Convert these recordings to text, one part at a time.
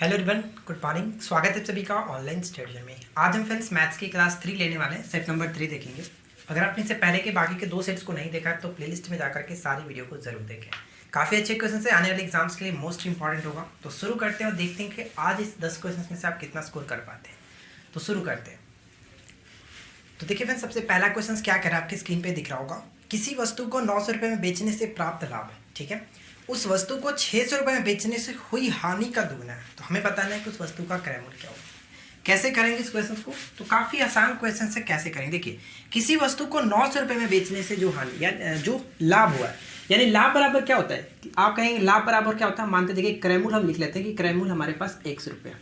Hello everyone, good morning. स्वागत है सभी का ऑनलाइन स्टडी में। आज हम फ्रेंड्स मैथ्स की क्लास 3 लेने वाले हैं, सेट नंबर 3 देखेंगे। अगर आपने इससे पहले के बाकी के 2 सेट्स को नहीं देखा तो प्लेलिस्ट में जाकर के सारी वीडियो को जरूर देखें। काफ़ी अच्छे क्वेश्चन है, आने वाले एग्जाम्स के लिए मोस्ट इंपॉर्टेंट होगा। तो शुरू करते हैं और देखते हैं कि आज इस 10 क्वेश्चन में से आप कितना स्कोर कर पाते हैं। तो शुरू करते हैं। तो देखिए फ्रेंड्स, सबसे पहला क्वेश्चन क्या कह रहा है, आपकी स्क्रीन पर दिख रहा होगा। किसी वस्तु को 900 रुपये में बेचने से प्राप्त लाभ, ठीक है, उस वस्तु को 600 रुपये में बेचने से हुई हानि का दुगना है। तो हमें बताना है कि उस वस्तु का क्रय मूल्य क्या होगा। कैसे करेंगे इस क्वेश्चन को? तो काफ़ी आसान क्वेश्चन से कैसे करेंगे। देखिए, किसी वस्तु को 900 रुपये में बेचने से जो हानि या जो लाभ हुआ है, यानी लाभ बराबर क्या होता है, आप कहेंगे लाभ बराबर क्या होता है। मानते देखिए क्रय मूल्य हम लिख लेते हैं कि क्रय मूल्य हमारे पास 100 रुपया,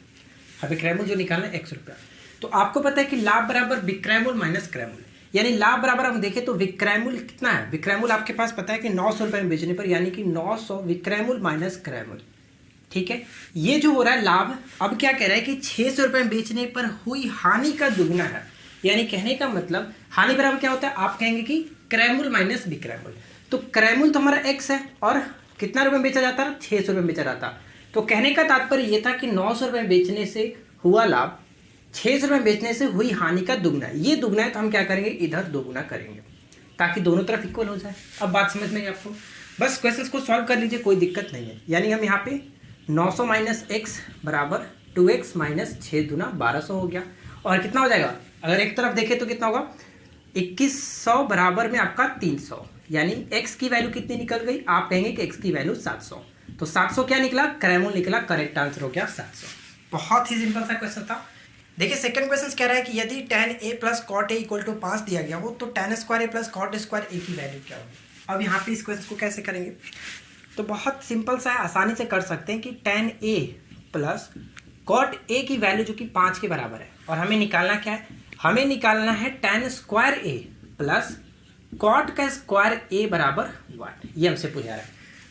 हमें क्रय मूल्य जो निकालना है 100 रुपया। तो आपको पता है कि लाभ बराबर विक्रय मूल्य माइनस क्रय मूल्य, यानी लाभ बराबर हम देखें तो विक्रय मूल्य कितना है। विक्रय मूल्य आपके पास पता है कि 900 रुपये में बेचने पर, यानी कि 900 विक्रय मूल्य माइनस क्रय मूल्य, ठीक है। ये जो हो रहा है लाभ, अब क्या कह रहा है कि 600 रुपये में बेचने पर हुई हानि का दुगना है। यानी कहने का मतलब हानि बराबर क्या होता है, आप कहेंगे कि क्रय मूल्य माइनस विक्रय मूल्य। तो क्रय मूल्य तो हमारा x है और कितना रुपये में बेचा जाता है, 600 रुपये में बेचा जाता। तो कहने का तात्पर्य ये था कि 900 रुपये में बेचने से हुआ लाभ 600 रुपये बेचने से हुई हानि का दुगना है। ये दुगना है तो हम क्या करेंगे, इधर दोगुना करेंगे ताकि दोनों तरफ इक्वल हो जाए। अब बात समझ में आई आपको? बस क्वेश्चंस को सॉल्व कर लीजिए, कोई दिक्कत नहीं है। यानी हम यहाँ पे 900 माइनस एक्स बराबर 2x माइनस 6 दूना 1200 हो गया। और कितना हो जाएगा, अगर एक तरफ देखें तो कितना होगा, 2100 बराबर में आपका 300, यानी x की वैल्यू कितनी निकल गई, आप कहेंगे कि x की वैल्यू 700। तो 700 क्या निकला, क्रय मूल्य निकला। करेक्ट आंसर हो गया 700। बहुत ही सिंपल सा क्वेश्चन था। देखिए सेकंड क्वेश्चन कह रहा है कि यदि tan a plus cot a equal to 5 दिया गया हो तो tan square a plus cot square a की वैल्यू क्या होगी। अब यहाँ पे इस क्वेश्चन को कैसे करेंगे, तो बहुत सिंपल सा है, आसानी से कर सकते हैं कि tan a plus cot a की वैल्यू जो कि 5 के बराबर है, और हमें निकालना क्या है, हमें निकालना है tan square a plus cot का स्क्वायर a बराबर 1। ये हमसे पूछा रहा है।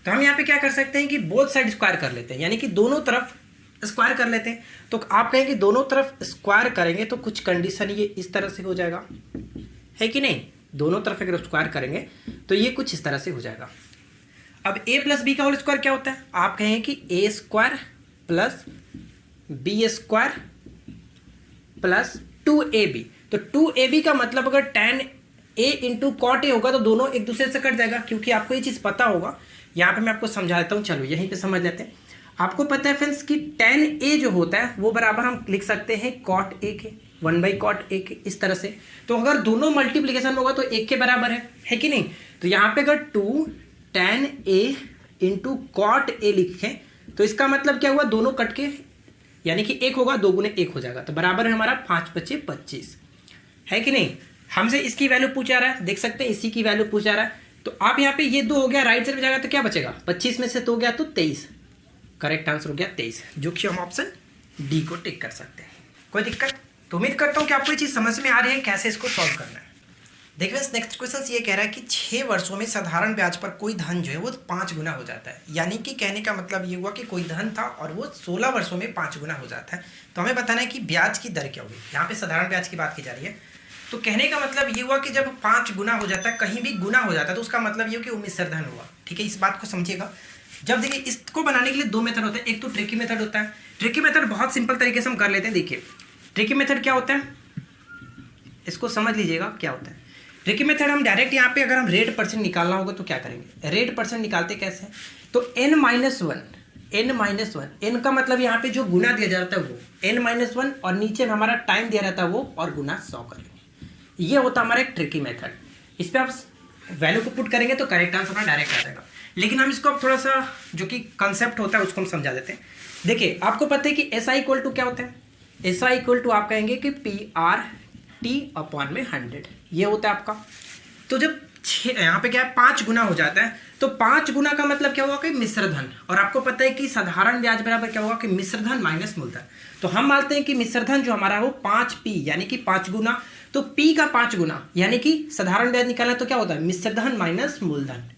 तो हम यहाँ पे क्या कर सकते हैं कि बोथ साइड स्क्वायर कर लेते हैं, यानी कि दोनों तरफ स्क्वायर कर लेते हैं। तो आप कहेंगे दोनों तरफ स्क्वायर करेंगे तो कुछ कंडीशन ये इस तरह से हो जाएगा, है कि नहीं। दोनों तरफ अगर स्क्वायर करेंगे तो ये कुछ इस तरह से हो जाएगा। अब a प्लस बी का होल स्क्वायर क्या होता है, आप कहेंगे कि a square plus B square plus 2ab। तो 2ab का मतलब अगर tan a into cot a होगा तो दोनों एक दूसरे से कट जाएगा, क्योंकि आपको ये चीज़ पता होगा। यहाँ पे मैं आपको समझा देता हूँ, चलो यहीं पे समझ लेते हैं। आपको पता है फ्रेंड्स कि tan a जो होता है वो बराबर हम लिख सकते हैं cot a के, 1/cot a के, इस तरह से। तो अगर दोनों मल्टीप्लिकेशन होगा तो 1 के बराबर है कि नहीं। तो यहाँ पे अगर 2 tan a into cot a लिखें तो इसका मतलब क्या हुआ, दोनों कट के, यानी कि 1 होगा, 2 गुने 1 हो जाएगा। तो बराबर है हमारा 5 × 5 = 25, है कि नहीं। हमसे इसकी वैल्यू पूछा रहा है, देख सकते हैं इसी की वैल्यू पूछा रहा है। तो आप यहाँ पे ये 2 हो गया, राइट साइड में जाएगा तो क्या बचेगा, 25 में से 2 गया तो 23। करेक्ट आंसर हो गया 23, जो कि हम ऑप्शन डी को टिक कर सकते हैं। कोई दिक्कत? तो उम्मीद करता हूँ कि आपको ये चीज़ समझ में आ रही है कैसे इसको सॉल्व करना है। देखिए नेक्स्ट क्वेश्चन ये कह रहा है कि 6 वर्षों में साधारण ब्याज पर कोई धन जो है वो 5 गुना हो जाता है। यानी कि कहने का मतलब ये हुआ कि कोई धन था और वो 16 वर्षों में 5 गुना हो जाता है। तो हमें बताना है कि ब्याज की दर क्या होगी। यहाँ पे साधारण ब्याज की बात की जा रही है। तो कहने का मतलब ये हुआ कि जब 5 गुना हो जाता है, कहीं भी गुना हो जाता है, तो उसका मतलब ये हो कि वो मिश्र धन हुआ, ठीक है। इस बात को समझिएगा। जब देखिए इसको बनाने के लिए 2 मेथड होते हैं। एक तो ट्रिकी मेथड होता है। ट्रिकी मेथड बहुत सिंपल तरीके से हम कर लेते हैं। देखिए ट्रिकी मेथड क्या होता है, इसको समझ लीजिएगा क्या होता है। ट्रिकी मेथड हम डायरेक्ट यहाँ पे अगर हम रेट परसेंट निकालना होगा तो क्या करेंगे, रेट परसेंट निकालते कैसे हैं, तो n-1 n का मतलब यहाँ पे जो गुना दिया जाता है वो n-1, और नीचे में हमारा टाइम दिया रहता है वो, और गुना 100 करेंगे। ये होता है हमारा एक ट्रिकी मेथड। इस पर आप वैल्यू को पुट करेंगे तो करेक्ट आंसर हमारा डायरेक्ट आ जाएगा। लेकिन हम इसको अब थोड़ा सा जो कि कंसेप्ट होता है उसको हम समझा देते हैं। देखिए आपको पता है कि SI इक्वल टू क्या होता है, SI इक्वल टू आप कहेंगे कि PR/T/100, ये होता है आपका। तो जब यहाँ पे क्या है 5 गुना हो जाता है, तो 5 गुना का मतलब क्या होगा कि मिश्र धन। और आपको पता है कि साधारण ब्याज बराबर क्या होगा कि मिश्र धन माइनस मूलधन। तो हम मानते हैं कि मिश्र धन जो हमारा है वो 5p, यानी कि 5 गुना। तो p का 5 गुना, यानी कि साधारण ब्याज निकालना तो क्या होता है, मिश्र धन माइनस मूलधन,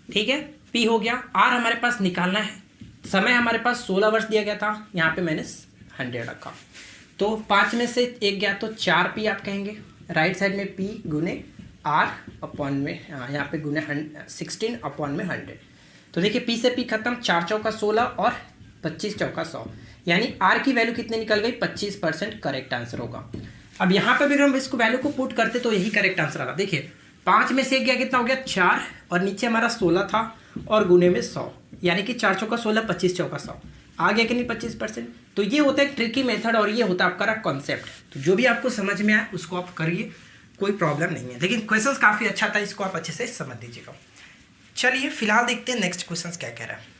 ठीक है। p हो गया। r हमारे पास निकालना है, समय हमारे पास 16 वर्ष दिया गया था, यहाँ पे मैंने 100 रखा। तो 5 में से 1 गया तो 4p आप कहेंगे। राइट साइड में p गुने r अपॉन में, यहाँ पे गुने 16 अपॉन में 100। तो देखिए p से p खत्म, 4 चौका 16 और 25 चौका 100, यानी आर की वैल्यू कितनी निकल गई 25% करेक्ट आंसर होगा। अब यहाँ पे भी हम इसको वैल्यू को पुट करते तो यही करेक्ट आंसर आगा। देखिए 5 में से गया कितना हो गया 4 और नीचे हमारा 16 था और गुने में 100, यानी कि 4 चौका 16 25 चौका 100 आ गया कि नहीं 25%। तो ये होता है एक ट्रिकी मेथड और ये होता है आपका कॉन्सेप्ट। तो जो भी आपको समझ में आए उसको आप करिए, कोई प्रॉब्लम नहीं है। लेकिन क्वेश्चन काफ़ी अच्छा था, इसको आप अच्छे से समझ लीजिएगा। चलिए फिलहाल देखते हैं नेक्स्ट क्वेश्चन क्या कह रहा है।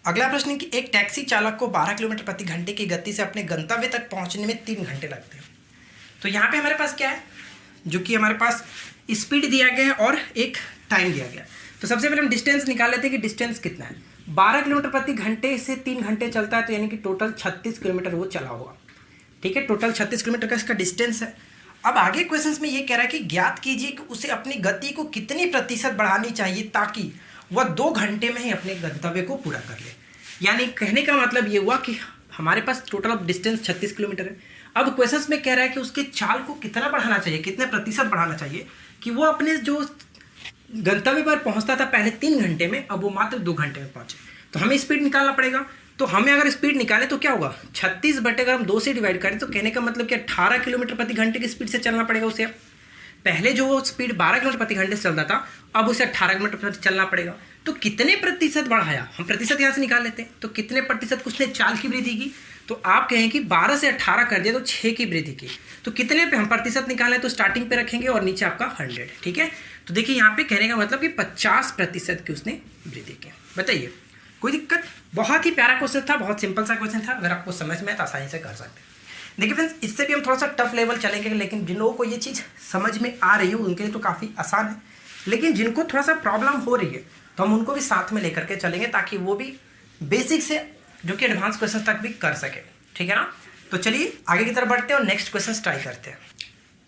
अगला प्रश्न है कि एक टैक्सी चालक को 12 किलोमीटर प्रति घंटे की गति से अपने गंतव्य तक पहुंचने में 3 घंटे लगते हैं। तो यहाँ पे हमारे पास क्या है, जो कि हमारे पास स्पीड दिया गया है और एक टाइम दिया गया है। तो सबसे पहले हम डिस्टेंस निकाल लेते हैं कि डिस्टेंस कितना है। 12 किलोमीटर प्रति घंटे से 3 घंटे चलता है, तो यानी कि टोटल 36 किलोमीटर वो चला होगा। ठीक है, टोटल 36 किलोमीटर का इसका डिस्टेंस है। अब आगे क्वेश्चन में ये कह रहा है कि ज्ञात कीजिए कि उसे अपनी गति को कितनी प्रतिशत बढ़ानी चाहिए ताकि वह 2 घंटे में ही अपने गंतव्य को पूरा कर ले। यानी कहने का मतलब ये हुआ कि हमारे पास टोटल ऑफ डिस्टेंस 36 किलोमीटर है। अब क्वेश्चन में कह रहा है कि उसके चाल को कितना बढ़ाना चाहिए, कितने प्रतिशत बढ़ाना चाहिए कि वो अपने जो गंतव्य पर पहुंचता था पहले 3 घंटे में, अब वो मात्र 2 घंटे में पहुंचे। तो हमें स्पीड निकालना पड़ेगा। तो हमें अगर स्पीड निकाले तो क्या होगा, 36 बटे अगर हम 2 से डिवाइड करें तो कहने का मतलब कि 18 किलोमीटर प्रति घंटे की स्पीड से चलना पड़ेगा उसे। पहले जो वो स्पीड 12 किलोमीटर प्रति घंटे से चलता था, अब उसे 18 किलोमीटर प्रति चलना पड़ेगा। तो कितने प्रतिशत बढ़ाया, हम प्रतिशत यहाँ से निकाल लेते हैं। तो कितने प्रतिशत उसने चाल की वृद्धि की, तो आप कहें कि 12 से 18 कर दिया तो 6 की वृद्धि की। तो कितने पे हम प्रतिशत निकालें, तो स्टार्टिंग पे रखेंगे और नीचे आपका 100। ठीक है, तो देखिए यहाँ पे कहने का मतलब कि 50% की उसने वृद्धि की। बताइए कोई दिक्कत? बहुत ही प्यारा क्वेश्चन था, बहुत सिंपल सा क्वेश्चन था। अगर आपको समझ में है तो आसानी से कर सकते हैं। देखिए फ्रेंड्स, इससे भी हम थोड़ा सा टफ लेवल चलेंगे, लेकिन जिन लोगों को ये चीज़ समझ में आ रही हो उनके लिए तो काफ़ी आसान है। लेकिन जिनको थोड़ा सा प्रॉब्लम हो रही है तो हम उनको भी साथ में लेकर के चलेंगे, ताकि वो भी बेसिक से जो कि एडवांस क्वेश्चन तक भी कर सके। ठीक है ना? तो चलिए आगे की तरफ बढ़ते हैं और नेक्स्ट क्वेश्चन ट्राई करते हैं।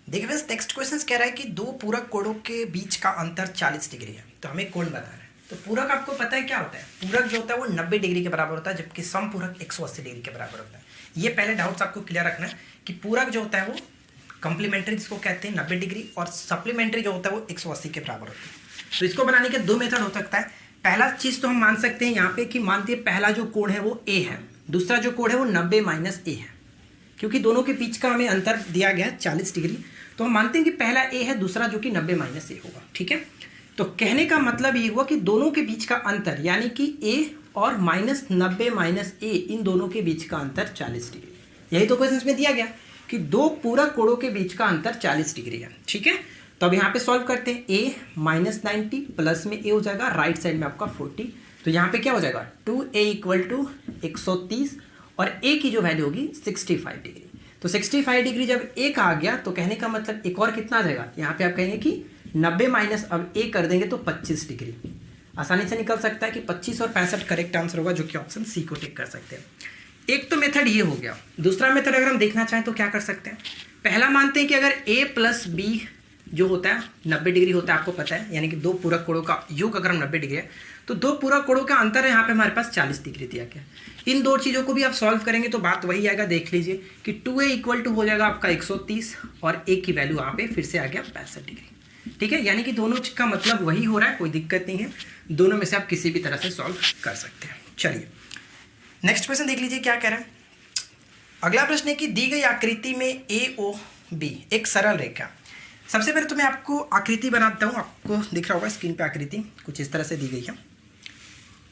देखिए फ्रेंड्स, नेक्स्ट क्वेश्चन कह रहा है कि 2 पूरक कोणों के बीच का अंतर 40 डिग्री है। तो हमें कोण बताना है। तो पूरक आपको पता है क्या होता है, पूरक जो होता है वो 90 डिग्री के बराबर होता है, जबकि समपूरक 180 डिग्री के बराबर होता है। ये पहले डाउट्स आपको क्लियर रखना है कि पूरक जो होता है वो कॉम्प्लीमेंट्री जिसको कहते हैं 90 डिग्री, और सप्लीमेंट्री जो होता है वो 180 के बराबर होता है। तो इसको बनाने के 2 मेथड हो सकता है। पहला चीज़ तो हम मान सकते हैं यहाँ पे कि मानते हैं पहला जो कोण है वो ए है, दूसरा जो कोण है वो 90 माइनस ए है। क्योंकि दोनों के बीच का हमें अंतर दिया गया है 40 डिग्री, तो हम मानते हैं कि पहला ए है, दूसरा जो कि 90 माइनस ए होगा। ठीक है, तो कहने का मतलब ये हुआ कि दोनों के बीच का अंतर यानी कि ए और माइनस 90 माइनस ए, इन दोनों के बीच का अंतर 40 डिग्री। यही तो क्वेश्चन में दिया गया कि 2 पूरक कोणों के बीच का अंतर 40 डिग्री है। ठीक है, तो अब यहाँ पे सॉल्व करते हैं। ए माइनस 90 प्लस में ए हो जाएगा, राइट साइड में आपका 40। तो यहाँ पे क्या हो जाएगा 2a इक्वल टू 130 और ए की जो वैल्यू होगी 65 डिग्री। तो 65 डिग्री जब ए का आ गया तो कहने का मतलब एक और कितना आ जाएगा, यहाँ पे आप कहेंगे कि 90 माइनस अब ए कर देंगे तो 25 डिग्री। आसानी से निकल सकता है कि 25 और 65 करेक्ट आंसर होगा, जो कि ऑप्शन सी को टिक कर सकते हैं। एक तो मेथड ये हो गया। दूसरा मेथड अगर हम देखना चाहें तो क्या कर सकते हैं, पहला मानते हैं कि अगर a प्लस बी जो होता है 90 डिग्री होता है, आपको पता है, यानी कि 2 पूरक कोणों का योग अगर हम 90 डिग्री है तो 2 पूरक कोणों का अंतर है यहाँ पे हमारे पास 40 डिग्री दिया गया। इन 2 चीज़ों को भी आप सॉल्व करेंगे तो बात वही आएगा। देख लीजिए कि 2a इक्वल टू हो जाएगा आपका 130 और a की वैल्यू यहाँ पे फिर से आ गया 65 डिग्री। ठीक है, यानी कि दोनों का मतलब वही हो रहा है, कोई दिक्कत नहीं है। दोनों में से आप किसी भी तरह से सॉल्व कर सकते हैं। चलिए नेक्स्ट क्वेश्चन देख लीजिए क्या कह रहा है। अगला प्रश्न है कि दी गई आकृति में ए ओ बी एक सरल रेखा। सबसे पहले तो मैं आपको आकृति बनाता हूँ, आपको दिख रहा होगा स्क्रीन पे आकृति कुछ इस तरह से दी गई है।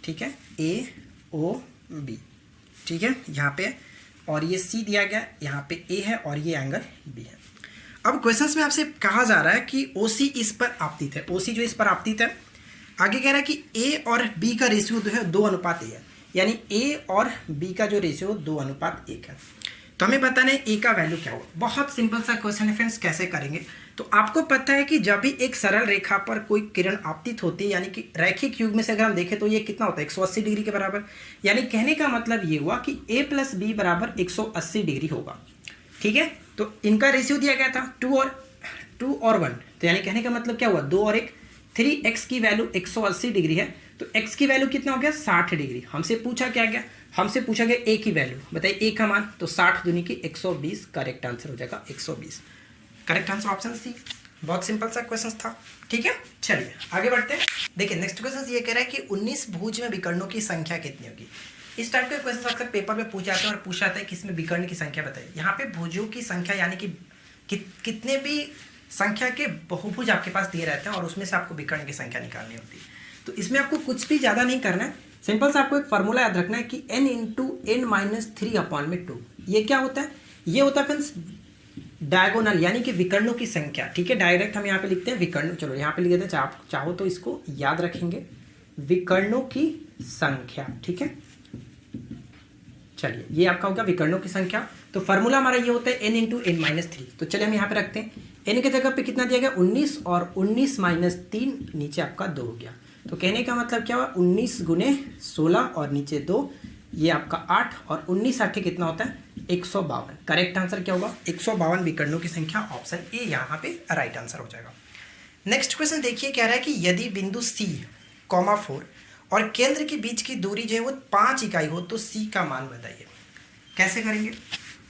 ठीक है, ए ओ बी, ठीक है यहाँ पे, और ये सी दिया गया, यहाँ पे ए है और ये एंगल बी है। अब क्वेश्चंस में आपसे कहा जा रहा है कि ओ सी इस पर आपतित है, ओ सी जो इस पर आपतित है। आगे कह रहा है कि ए और बी का रेशियो जो है 2:1 है, यानी ए और बी का जो रेशियो 2:1 है। तो हमें बताना है ए का वैल्यू क्या होगा। बहुत सिंपल सा क्वेश्चन है फ्रेंड्स, कैसे करेंगे। तो आपको पता है कि जब भी एक सरल रेखा पर कोई किरण आपतित होती है, यानी कि रैखिक युग में से अगर हम देखें तो ये कितना होता है 180 डिग्री के बराबर। यानी कहने का मतलब ये हुआ कि a प्लस बी बराबर 180 डिग्री होगा। ठीक है, तो इनका रेशियो दिया गया था 2 और 1, तो यानी कहने का मतलब क्या हुआ 2 और 1, 3x की वैल्यू 180 डिग्री है, तो x की वैल्यू कितना हो गया 60 डिग्री। हमसे पूछा क्या गया, हमसे पूछा गया a की वैल्यू, बताइए a का मान, तो 60 दूनी की 120, करेक्ट आंसर हो जाएगा 120। Correct answer option C. बहुत सिंपल सा क्वेश्चन था। ठीक है, चलिए आगे बढ़ते हैं। देखिए नेक्स्ट क्वेश्चन ये कह रहा है कि 19 भुज में विकर्णों की संख्या कितनी होगी। इस टाइप के क्वेश्चन अक्सर पेपर में पूछ जाते हैं और पूछा जाता है कि इसमें विकर्ण की संख्या बताइए। यहाँ पे भुजों की संख्या यानी कि कितने भी संख्या के बहुभुज आपके पास दिए रहते हैं और उसमें से आपको विकर्ण की संख्या निकालनी होती है। तो इसमें आपको कुछ भी ज़्यादा नहीं करना है, सिंपल से आपको एक फार्मूला याद रखना है कि n इंटू एन माइनस 3/2। ये क्या होता है? ये होता है फ्रेंड्स डायगोनल यानी कि विकर्णों की संख्या। ठीक है, डायरेक्ट हम यहाँ पे लिखते हैं विकर्ण, चलो यहाँ पे लिख देते हैं, चाहो तो इसको याद रखेंगे विकर्णों की संख्या। ठीक है, चलिए ये आपका होगा विकर्णों की संख्या। तो फार्मूला हमारा ये होता है n इंटू एन माइनस 3। तो चलिए हम यहाँ पे रखते हैं n के जगह पे कितना दिया गया 19 और 19 माइनस 3 नीचे आपका 2 हो गया। तो कहने का मतलब क्या हुआ 19 गुने 16 और नीचे 2 ये आपका 8 और 19 8 कितना होता है 152। करेक्ट आंसर क्या होगा 152 विकर्णों की संख्या, ऑप्शन ए यहाँ पे राइट आंसर हो जाएगा। नेक्स्ट क्वेश्चन देखिए, कह रहा है कि यदि बिंदु C, 4 और केंद्र के बीच की दूरी जो है वो 5 इकाई हो तो C का मान बताइए। कैसे करेंगे?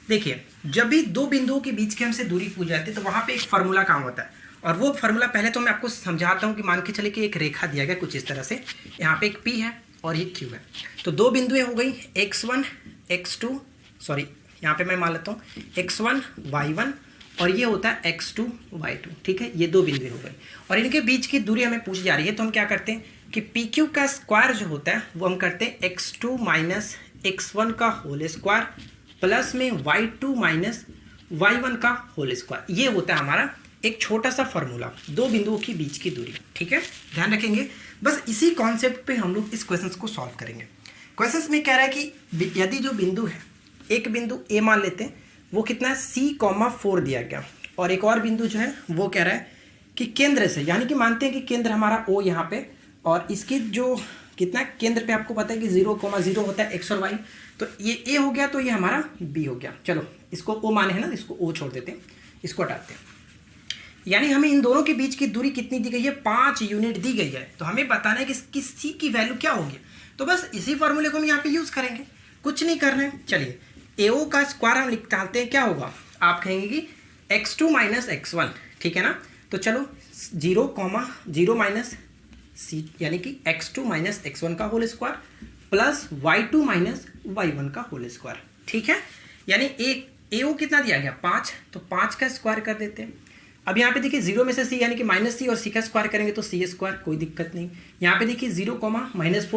देखिए जब भी दो बिंदुओं के बीच की हमसे दूरी पूछ जाती है तो वहाँ पे एक फार्मूला काम होता है और वो फार्मूला पहले तो मैं आपको समझाता हूँ कि मान के चले कि एक रेखा दिया गया कुछ इस तरह से, यहाँ पे एक P है और ये Q है। तो दो बिंदुएं हो गई x1 x2, सॉरी यहाँ पे मैं मान लेता हूँ x1 y1 और ये होता है x2 y2। ठीक है, ये दो बिंदुएं हो गई और इनके बीच की दूरी हमें पूछी जा रही है। तो हम क्या करते हैं कि PQ का स्क्वायर जो होता है वो हम करते हैं x2 माइनस x1 का होल स्क्वायर प्लस में y2 माइनस y1 का होल स्क्वायर। ये होता है हमारा एक छोटा सा फार्मूला दो बिंदुओं के बीच की दूरी। ठीक है, ध्यान रखेंगे, बस इसी कॉन्सेप्ट पे हम लोग इस क्वेश्चन को सॉल्व करेंगे। क्वेश्चन में कह रहा है कि यदि जो बिंदु है, एक बिंदु ए मान लेते हैं, वो कितना है C,4 दिया गया और एक और बिंदु जो है वो कह रहा है कि केंद्र से, यानी कि मानते हैं कि केंद्र हमारा O यहाँ पे और इसकी जो कितना केंद्र पे आपको पता है कि 0,0 होता है x और y। तो ये A हो गया तो ये हमारा B हो गया। चलो इसको O माने है ना, इसको O छोड़ देते हैं, इसको हटाते हैं। यानी हमें इन दोनों के बीच की दूरी कितनी दी गई है 5 यूनिट दी गई है। तो हमें बताना है कि C की वैल्यू क्या होगी। तो बस इसी फॉर्मूले को हम यहाँ पे यूज़ करेंगे, कुछ नहीं करना है। चलिए AO का स्क्वायर हम लिख डालते हैं, क्या होगा आप कहेंगे कि x2 माइनस x1। ठीक है ना, तो चलो 0 माइनस C यानी कि x2 माइनस x1 का whole square plus y2 minus y1 का होल स्क्वायर। ठीक है, यानी AO कितना दिया गया 5, तो 5 का स्क्वायर कर देते हैं। अब यहाँ पे देखिए 0 में से C यानी कि माइनस C और C का स्क्वायर करेंगे तो C स्क्वायर, कोई दिक्कत नहीं। यहाँ पे देखिए 0 माइनस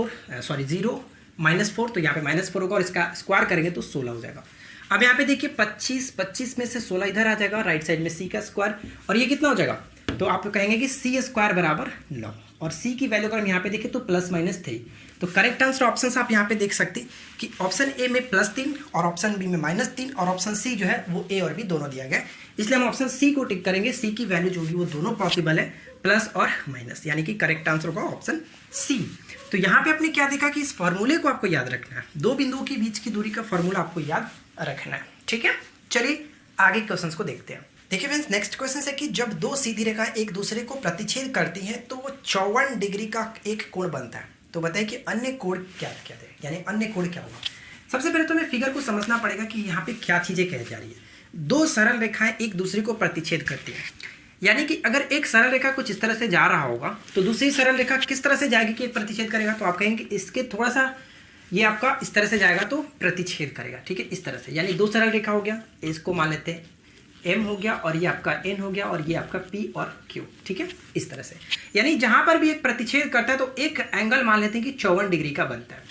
4 तो यहाँ पे -4 होगा और इसका स्क्वायर करेंगे तो 16 हो जाएगा। अब यहाँ पे देखिए 25 में से 16 इधर आ जाएगा, राइट साइड में C का स्क्वायर और ये कितना हो जाएगा, तो आप कहेंगे कि C स्क्वायर बराबर 9 और C की वैल्यू अगर हम यहाँ पे देखें तो +-3। तो करेक्ट आंसर ऑप्शन आप यहाँ पे देख सकते हैं कि ऑप्शन ए में +3 और ऑप्शन बी में -3 और ऑप्शन सी जो है वो ए और बी दोनों दिया गया है, इसलिए हम ऑप्शन सी को टिक करेंगे। सी की वैल्यू जो होगी वो दोनों पॉसिबल है, प्लस और माइनस, यानी कि करेक्ट आंसर होगा ऑप्शन सी। तो यहाँ पे आपने क्या देखा कि इस फॉर्मूले को आपको याद रखना है, दो बिंदुओं के बीच की दूरी का फॉर्मूला आपको याद रखना है। ठीक है, चलिए आगे क्वेश्चन को देखते हैं। देखिए फ्रेंड्स, नेक्स्ट क्वेश्चन है कि जब दो सीधी रेखाएं एक दूसरे को प्रतिच्छेद करती हैं तो वो 54 डिग्री का एक कोण बनता है। तो बताइए कि अन्य कोण क्या क्या है, यानी अन्य कोण क्या होगा। सबसे पहले तो हमें फिगर को समझना पड़ेगा कि यहाँ पे क्या चीज़ें कही जा रही है। दो सरल रेखाएं एक दूसरे को प्रतिच्छेद करती हैं, यानी कि अगर एक सरल रेखा कुछ इस तरह से जा रहा होगा तो दूसरी सरल रेखा किस तरह से जाएगी कि प्रतिच्छेद करेगा। तो आप कहेंगे इसके थोड़ा सा ये आपका इस तरह से जाएगा तो प्रतिच्छेद करेगा। ठीक है, इस तरह से, यानी दो सरल रेखा हो गया, इसको मान लेते हैं M हो गया और ये आपका N हो गया और ये आपका P और Q। ठीक है, इस तरह से, यानी जहां पर भी एक प्रतिच्छेद करता है तो एक एंगल मान लेते हैं कि 54 डिग्री का बनता है।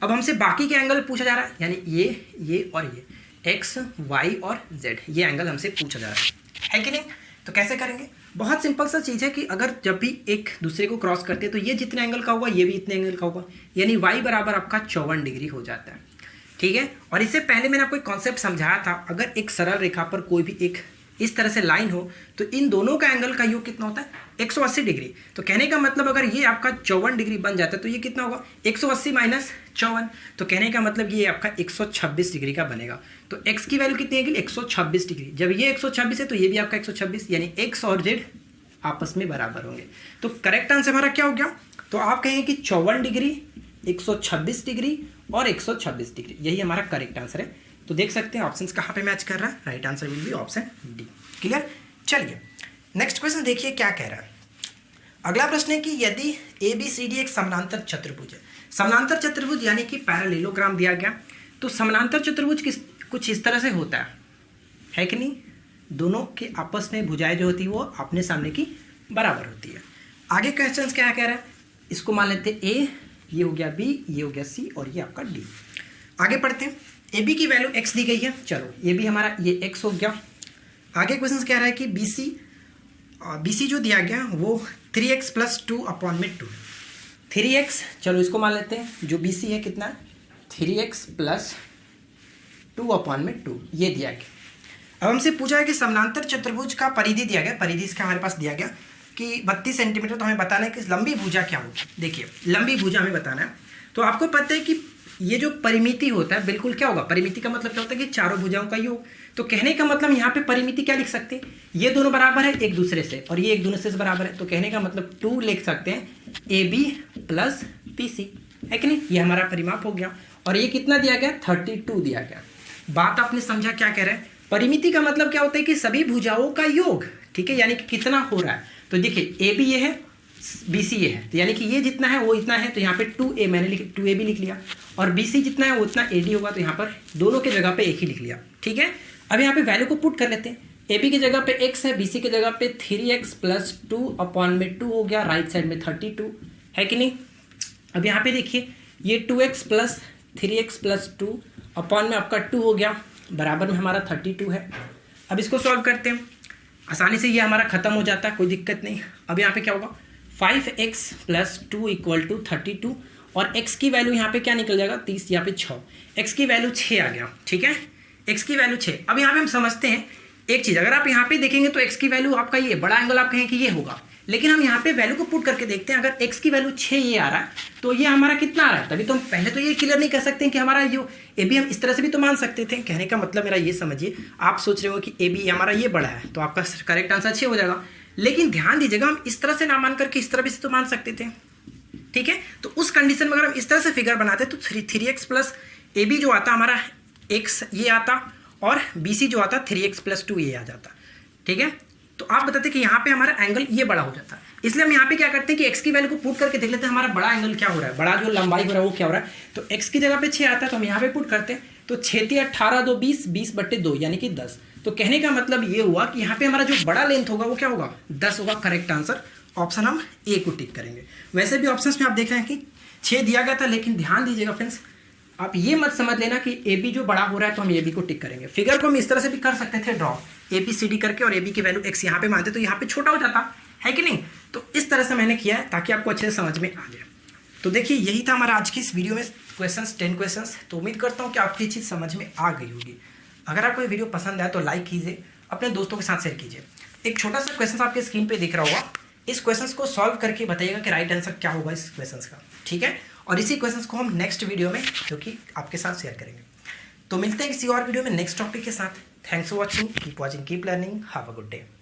अब हमसे बाकी के एंगल पूछा जा रहा है, यानी ये और ये X, Y और Z, ये एंगल हमसे पूछा जा रहा है कि नहीं। तो कैसे करेंगे, बहुत सिंपल सा चीज़ है कि अगर जब भी एक दूसरे को क्रॉस करते हैं तो ये जितने एंगल का होगा ये भी इतने एंगल का होगा, यानी Y बराबर आपका 54 डिग्री हो जाता है। ठीक है, और इससे पहले मैंने आपको एक कॉन्सेप्ट समझाया था, अगर एक सरल रेखा पर कोई भी एक इस तरह से लाइन हो तो इन दोनों का एंगल का योग कितना होता है 180 डिग्री। तो कहने का मतलब अगर ये आपका 54 डिग्री बन जाता है तो ये कितना होगा 180 माइनस 54, तो कहने का मतलब ये आपका 126 डिग्री का बनेगा। तो x की वैल्यू कितनी है 126 डिग्री, जब ये 126 है तो ये भी आपका 126, यानी x और z आपस में बराबर होंगे। तो करेक्ट आंसर हमारा क्या हो गया, तो आप कहेंगे कि 54 डिग्री, 126 डिग्री और 126 डिग्री, यही हमारा करेक्ट आंसर है। तो देख सकते हैं ऑप्शंस कहाँ पे मैच कर रहा है, right answer will be option D. Clear, चलिए नेक्स्ट क्वेश्चन देखिए क्या कह रहा है। अगला प्रश्न है कि यदि ABCD एक समानांतर चतुर्भुज है, समानांतर चतुर्भुज यानी कि पैरेललोग्राम दिया गया, तो समानांतर चतुर्भुज कुछ इस तरह से होता है कि नहीं, दोनों के आपस में भुजाएं जो होती है वो अपने सामने की बराबर होती है। आगे क्वेश्चन क्या कह रहा है, इसको मान लेते हैं A, ये हो गया B, ये हो गया C और ये आपका D। आगे पढ़ते हैं। AB की वैल्यू x दी गई है, चलो ये भी हमारा ये x हो गया। आगे क्वेश्चन कह रहा है कि BC जो दिया गया वो 3x + 2/2, 3x, चलो इसको मान लेते हैं, जो BC है कितना, 3x + 2/2 ये दिया गया। अब हमसे पूछा है कि समानांतर चतुर्भुज का परिधि दिया गया, परिधि इसका हमारे पास दिया गया कि 32 सेंटीमीटर, तो हमें बताना है कि लंबी भुजा क्या होगी। देखिए लंबी भुजा हमें बताना है, तो आपको पता है कि ये जो परिमिति होता है बिल्कुल क्या होगा, परिमिति का मतलब क्या होता है कि चारों भुजाओं का योग। तो कहने का मतलब यहाँ पे परिमिति क्या लिख सकते हैं, ये दोनों बराबर है एक दूसरे से और ये एक दूसरे से बराबर है, तो कहने का मतलब 2 लिख सकते हैं AB + BC, है कि नहीं, ये हमारा परिमाप हो गया। और ये कितना दिया गया, 32 दिया गया। बात आपने समझा क्या कह रहे हैं, परिमिति का मतलब क्या होता है कि सभी भुजाओं का योग, ठीक है, यानी कि कितना हो रहा है। तो देखिए AB ये है, BC ये है, तो यानी कि ये जितना है वो इतना है, तो यहाँ पे 2A मैंने 2AB लिख लिया, और BC जितना है वो उतना AD होगा, तो यहाँ पर दोनों के जगह पे एक ही लिख लिया, ठीक है। अब यहाँ पे वैल्यू को पुट कर लेते हैं, AB की जगह पे x है, BC की जगह पे 3x + 2/2 हो गया, राइट साइड में 32 है कि नहीं। अब यहाँ पे देखिए ये 2x + 3x + 2 में आपका 2 हो गया, बराबर में हमारा 32 है। अब इसको सॉल्व करते हैं, आसानी से ये हमारा खत्म हो जाता है, कोई दिक्कत नहीं। अब यहाँ पे क्या होगा, 5x + 2 = 32, और x की वैल्यू यहाँ पे क्या निकल जाएगा, 30, यहाँ पे 6, x की वैल्यू 6 आ गया, ठीक है, x की वैल्यू 6। अब यहाँ पे हम समझते हैं एक चीज़, अगर आप यहाँ पे देखेंगे तो x की वैल्यू आपका ये बड़ा एंगल आप कहें कि ये होगा, लेकिन हम यहाँ पे वैल्यू को पुट करके देखते हैं, अगर x की वैल्यू 6 ये आ रहा है तो ये हमारा कितना आ रहा है, तभी तो हम पहले तो ये क्लियर नहीं कर सकते हैं कि हमारा जो AB हम इस तरह से भी तो मान सकते थे। कहने का मतलब मेरा ये समझिए, आप सोच रहे हो कि AB हमारा ये बड़ा है तो आपका करेक्ट आंसर 6 हो जाएगा, लेकिन ध्यान दीजिएगा हम इस तरह से ना मान करके इस तरह भी से तो मान सकते थे, ठीक है। तो उस कंडीशन में अगर हम इस तरह से फिगर बनाते तो 3x + AB जो आता हमारा x ये आता, और BC जो आता 3x + 2 ये आ जाता, ठीक है। तो आप बताते कि यहाँ पे हमारा एंगल ये बड़ा हो जाता है, इसलिए हम यहाँ पे क्या करते हैं कि x की वैल्यू को पुट करके देख लेते हैं हमारा बड़ा एंगल क्या हो रहा है, बड़ा जो लंबाई हो रहा है वो क्या हो रहा है। तो x की जगह पे 6 आता है तो हम यहाँ पे पुट करते हैं, तो 6 × 18 = 20, 20/2 यानी कि 10। तो कहने का मतलब ये हुआ कि यहाँ पे हमारा जो बड़ा लेंथ होगा वो क्या होगा, 10 होगा। करेक्ट आंसर ऑप्शन हम A को टिक करेंगे। वैसे भी ऑप्शन में आप देख रहे हैं कि 6 दिया गया था, लेकिन ध्यान दीजिएगा फ्रेंड्स, आप ये मत समझ लेना कि AB जो बड़ा हो रहा है तो हम AB को टिक करेंगे। फिगर को हम इस तरह से भी कर सकते थे ड्रॉ, ABCD करके, और AB की वैल्यू x यहाँ पे मानते तो यहाँ पे छोटा हो जाता है कि नहीं। तो इस तरह से मैंने किया है ताकि आपको अच्छे से समझ में आ जाए। तो देखिए यही था हमारा आज की इस वीडियो में क्वेश्चंस, 10 क्वेश्चंस। तो उम्मीद करता हूँ कि आपको ये चीज़ समझ में आ गई होगी। अगर आपको ये वीडियो पसंद आया तो लाइक कीजिए, अपने दोस्तों के साथ शेयर कीजिए। एक छोटा सा क्वेश्चन आपके स्क्रीन पे दिख रहा होगा, इस क्वेश्चन को सॉल्व करके बताइएगा कि राइट आंसर क्या होगा इस क्वेश्चन का, ठीक है। और इसी क्वेश्चन को हम नेक्स्ट वीडियो में जो कि आपके साथ शेयर करेंगे। तो मिलते हैं किसी और वीडियो में नेक्स्ट टॉपिक के साथ। Thanks for watching, keep watching, keep learning, have a good day.